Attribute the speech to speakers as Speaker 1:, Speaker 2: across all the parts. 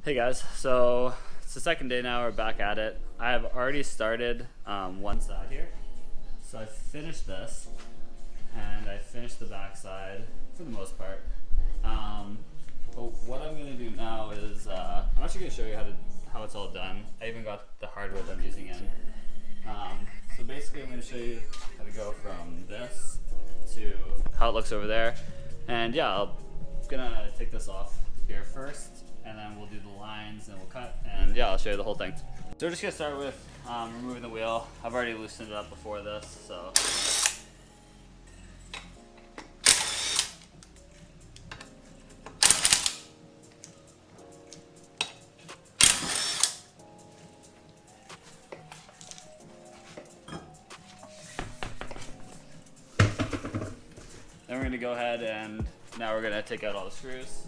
Speaker 1: Hey guys, so it's the second day now, we're back at it. I have already started one side here. So I finished this, and I finished the back side for the most part. But what I'm going to do now is, I'm actually going to show you how it's all done. I even got the hardware that I'm using in. So basically I'm going to show you how to go from this to how it looks over there. And yeah, I'm going to take this off here first, and then we'll do the lines and we'll cut, and yeah, I'll show you the whole thing. So we're just gonna start with removing the wheel. I've already loosened it up before this, so. Then we're gonna go ahead and now we're gonna take out all the screws.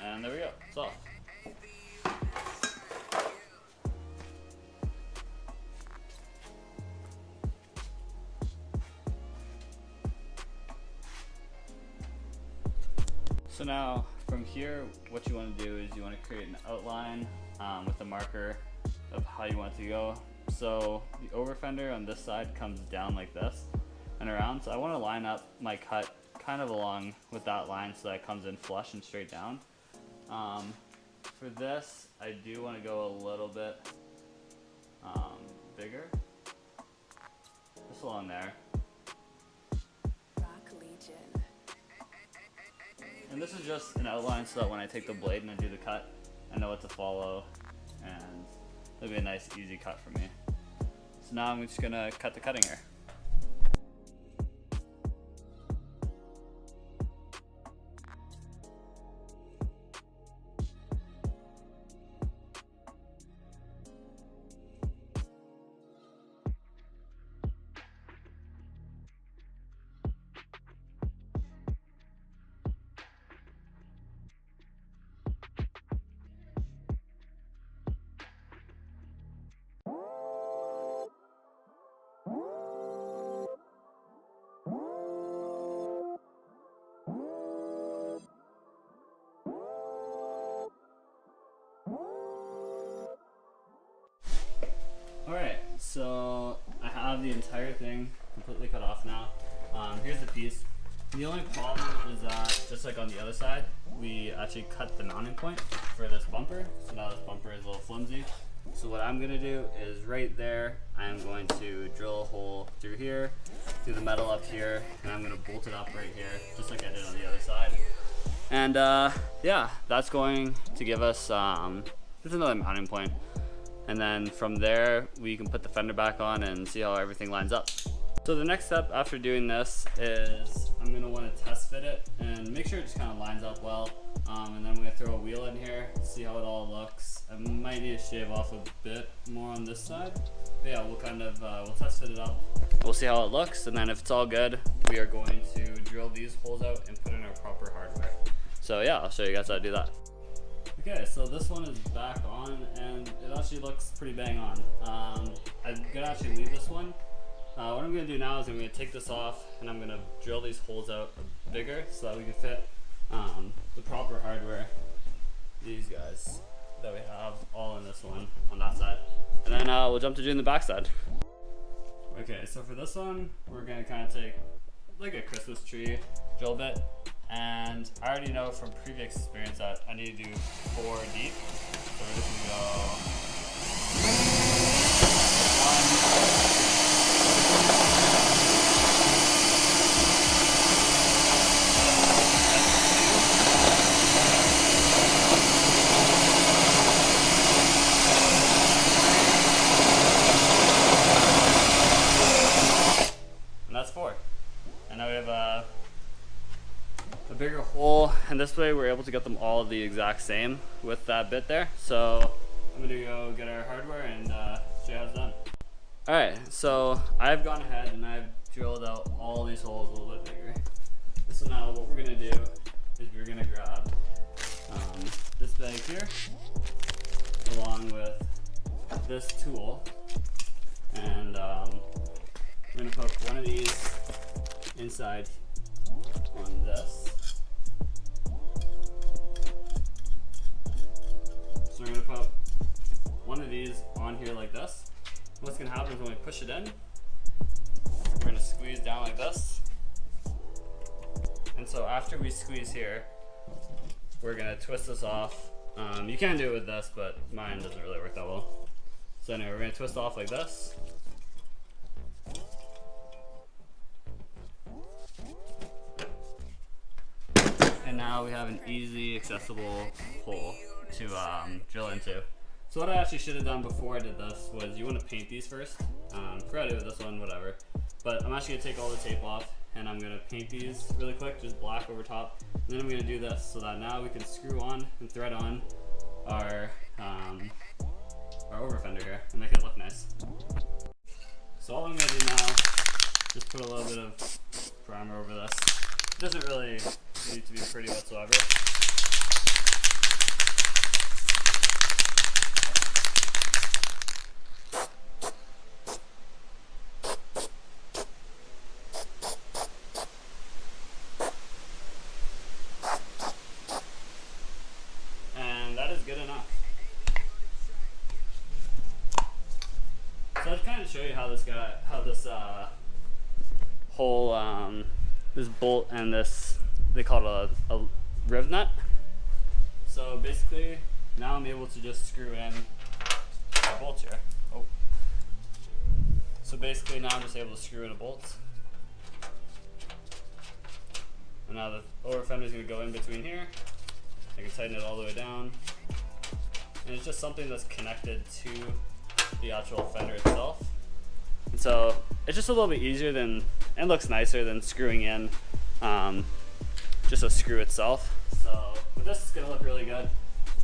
Speaker 1: And there we go, it's off. So now from here, what you want to do is you want to create an outline with a marker of how you want it to go. So the over fender on this side comes down like this and around. So I want to line up my cut kind of along with that line so that it comes in flush and straight down. For this, I do want to go a little bit bigger, just along there. And this is just an outline so that when I take the blade and I do the cut, I know what to follow, and it'll be a nice easy cut for me. So now I'm just gonna cut the cutting here. Alright, so I have the entire thing completely cut off now. Here's the piece. The only problem is that, just like on the other side, we actually cut the mounting point for this bumper. So now this bumper is a little flimsy. So what I'm going to do is right there, I'm going to drill a hole through here, through the metal up here, and I'm going to bolt it up right here, just like I did on the other side. And yeah, that's going to give us just another mounting point. And then from there, we can put the fender back on and see how everything lines up. So the next step after doing this is I'm gonna wanna test fit it and make sure it just kind of lines up well. And then I'm gonna throw a wheel in here, see how it all looks. I might need to shave off a bit more on this side. But yeah, we'll test fit it up. We'll see how it looks, and then if it's all good, we are going to drill these holes out and put in our proper hardware. So yeah, I'll show you guys how to do that. Okay, so this one is back on, and it actually looks pretty bang on. I'm gonna actually leave this one. What I'm gonna do now is I'm gonna take this off, and I'm gonna drill these holes out bigger so that we can fit the proper hardware. These guys that we have all in this one on that side, and then we'll jump to doing the back side. Okay, so for this one, we're gonna kind of take like a Christmas tree drill bit. And I already know from previous experience that I need to do 4 deep. So we're just gonna go 1. and this way we're able to get them all the exact same with that bit there. So I'm gonna go get our hardware and show you how it's done. All right, so I've gone ahead and I've drilled out all these holes a little bit bigger. So now what we're gonna do is we're gonna grab this bag here along with this tool, and we're gonna put one of these inside on this. So we're gonna put one of these on here like this. What's gonna happen is when we push it in, we're gonna squeeze down like this. And so after we squeeze here, we're gonna twist this off. You can do it with this, but mine doesn't really work that well. So anyway, we're gonna twist off like this. And now we have an easy, accessible hole to drill into. So what I actually should have done before I did this was you want to paint these first. Forgot to do this one, whatever. But I'm actually gonna take all the tape off and I'm gonna paint these really quick, just black over top. And then I'm gonna do this so that now we can screw on and thread on our over fender here and make it look nice. So all I'm gonna do now, just put a little bit of primer over this. It doesn't really need to be pretty whatsoever. Good enough. So I'll kind of show you how this whole this bolt and this, they call it a riv nut. So basically now I'm able to just screw in a bolt here. Oh. So basically now I'm just able to screw in a bolt. And now the over fender is going to go in between here. I can tighten it all the way down. And it's just something that's connected to the actual fender itself. And so it's just a little bit easier than, and looks nicer than screwing in just a screw itself. So with this, it's gonna look really good.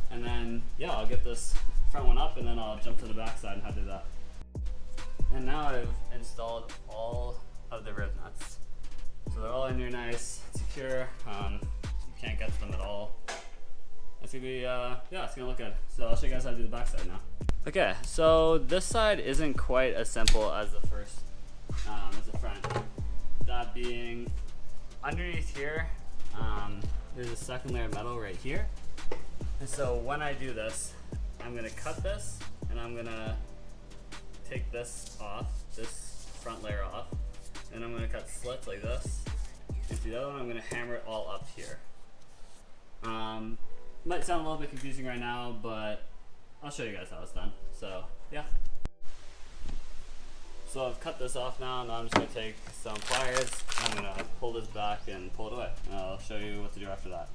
Speaker 1: And then, yeah, I'll get this front one up and then I'll jump to the back side and how to do that. And now I've installed all of the rib nuts. So they're all in here nice, secure. You can't get to them at all. It's gonna be, yeah, it's gonna look good. So I'll show you guys how to do the back side now. Okay, so this side isn't quite as simple as the first, as the front. That being, underneath here, there's a second layer of metal right here. And so when I do this, I'm gonna cut this and I'm gonna take this off, this front layer off, and I'm gonna cut slits like this. And see the other one, I'm gonna hammer it all up here. Might sound a little bit confusing right now, but I'll show you guys how it's done. So yeah. So I've cut this off now, and I'm just gonna take some pliers. I'm gonna pull this back and pull it away. And I'll show you what to do after that.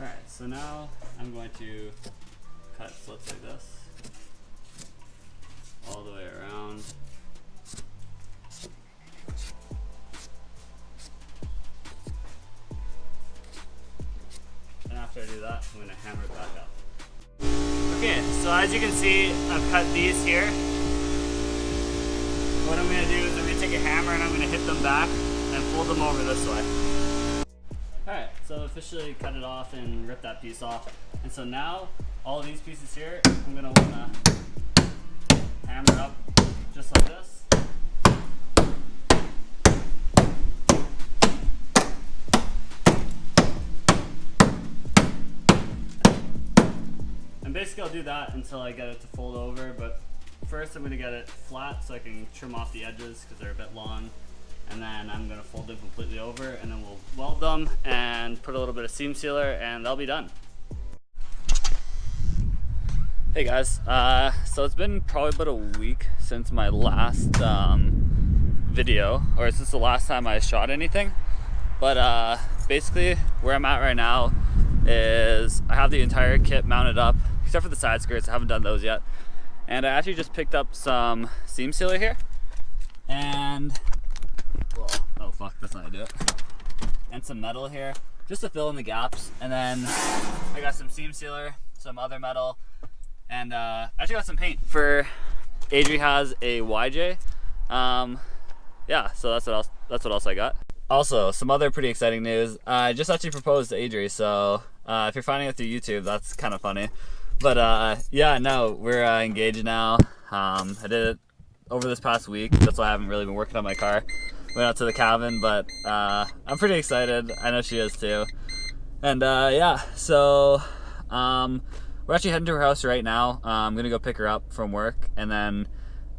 Speaker 1: All right, so now I'm going to cut slits like this all the way around. And after I do that, I'm going to hammer it back up. Okay, so as you can see, I've cut these here. What I'm going to do is I'm going to take a hammer and I'm going to hit them back and fold them over this way. Alright, so I've officially cut it off and ripped that piece off. And so now, all of these pieces here, I'm going to want to hammer up just like this. And basically I'll do that until I get it to fold over, but first I'm going to get it flat so I can trim off the edges because they're a bit long. And then I'm going to fold them completely over and then we'll weld them and put a little bit of seam sealer and they'll be done. Hey guys, so it's been probably about a week since my last video, or since the last time I shot anything. But basically where I'm at right now is I have the entire kit mounted up, except for the side skirts. I haven't done those yet. And I actually just picked up some seam sealer here. And, well, oh fuck, that's not how I do it. And some metal here. just to fill in the gaps. And then I got some seam sealer, some other metal, and I actually got some paint for Adri has a YJ. Yeah, so that's what else I got. Also, some other pretty exciting news. I just actually proposed to Adri, so if you're finding it through YouTube, that's kind of funny. But yeah, no, we're engaged now. I did it over this past week. That's why I haven't really been working on my car. Went out to the cabin, but I'm pretty excited. I know she is too. And yeah, so we're actually heading to her house right now. I'm gonna go pick her up from work, and then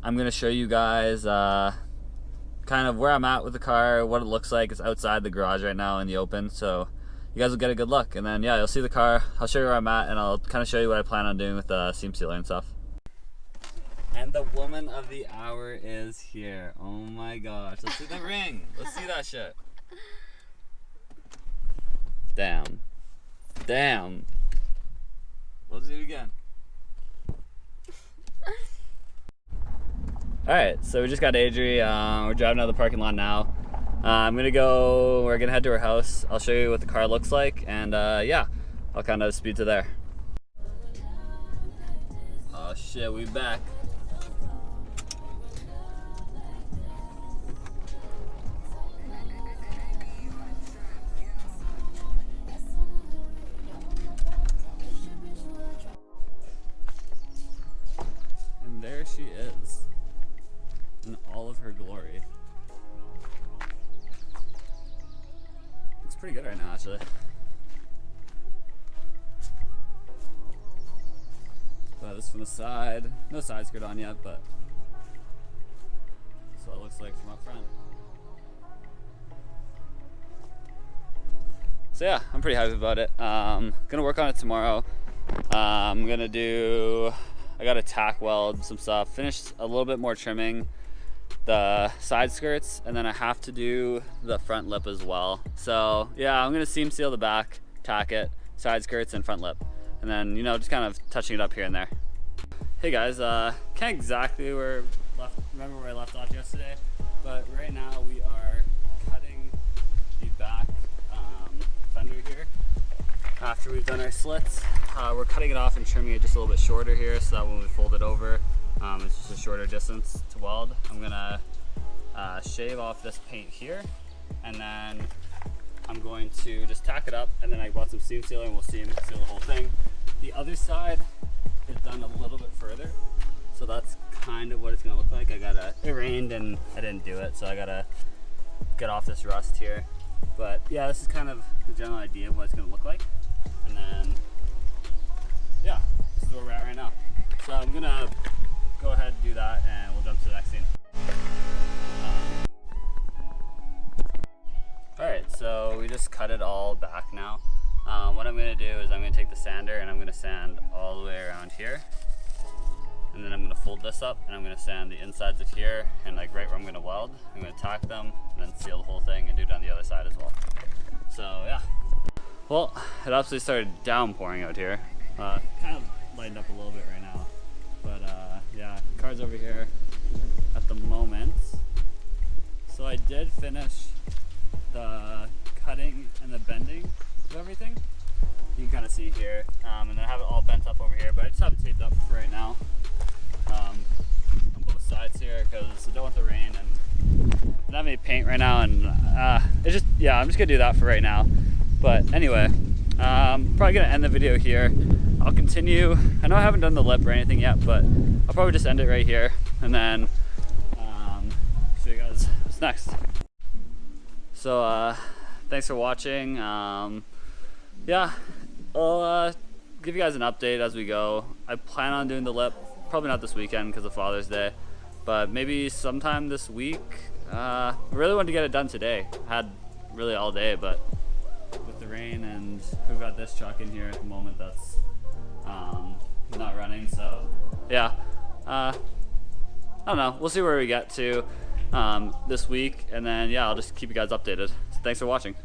Speaker 1: I'm gonna show you guys kind of where I'm at with the car, what it looks like. It's outside the garage right now in the open, so you guys will get a good look. And then yeah, you'll see the car. I'll show you where I'm at, and I'll kind of show you what I plan on doing with the seam sealer and stuff. And the woman of the hour is here. Oh my gosh, let's see the ring. Let's see that shit. Damn. Damn. Let's do it again. Alright, so we just got Adri. We're driving out of the parking lot now. we're gonna head to her house. I'll show you what the car looks like, and yeah, I'll kind of speed to there. Oh shit, we back. And there she is, in all of her glory. Looks pretty good right now, actually. But this from the side. No side skirt on yet, but that's what it looks like from up front. So yeah, I'm pretty happy about it. Gonna work on it tomorrow. I gotta tack weld some stuff, finish a little bit more trimming the side skirts, and then I have to do the front lip as well. So yeah, I'm gonna seam seal the back, tack it, side skirts and front lip, and then, you know, just kind of touching it up here and there. Hey guys, can't exactly remember where I left off yesterday, but right now we are cutting the back fender here. After we've done our slits, we're cutting it off and trimming it just a little bit shorter here, so that when we fold it over, it's just a shorter distance to weld. I'm gonna shave off this paint here, and then I'm going to just tack it up, and then I bought some seam sealer and we'll seam seal the whole thing. The other side is done a little bit further, so that's kind of what it's gonna look like. It rained and I didn't do it, so I gotta get off this rust here. But yeah, this is kind of the general idea of what it's gonna look like. And then, yeah, this is where we're at right now. So I'm gonna go ahead and do that, and we'll jump to the next scene. Alright, so we just cut it all back now. What I'm gonna do is I'm gonna take the sander and I'm gonna sand all the way around here. And then I'm gonna fold this up and I'm gonna sand the insides of here and like right where I'm gonna weld. I'm gonna tack them and then seal the whole thing and do it on the other side as well. So yeah. Well, it absolutely started downpouring out here. Kind of lightened up a little bit right now. But yeah, car's over here at the moment. So I did finish the cutting and the bending of everything. You can kind of see here. And then I have it all bent up over here, but I just have it taped up for right now. On both sides here, because I don't want the rain, and I don't have any paint right now, and it's just, yeah, I'm just gonna do that for right now. But anyway, probably gonna end the video here. I'll continue. I know I haven't done the lip or anything yet, but I'll probably just end it right here, and then show you guys what's next. So thanks for watching. Yeah, I'll give you guys an update as we go. I plan on doing the lip, probably not this weekend because of Father's Day, but maybe sometime this week. I really wanted to get it done today. I had really all day, but with the rain, and we've got this truck in here at the moment that's not running, so yeah. I don't know, we'll see where we get to this week, and then yeah, I'll just keep you guys updated. So thanks for watching.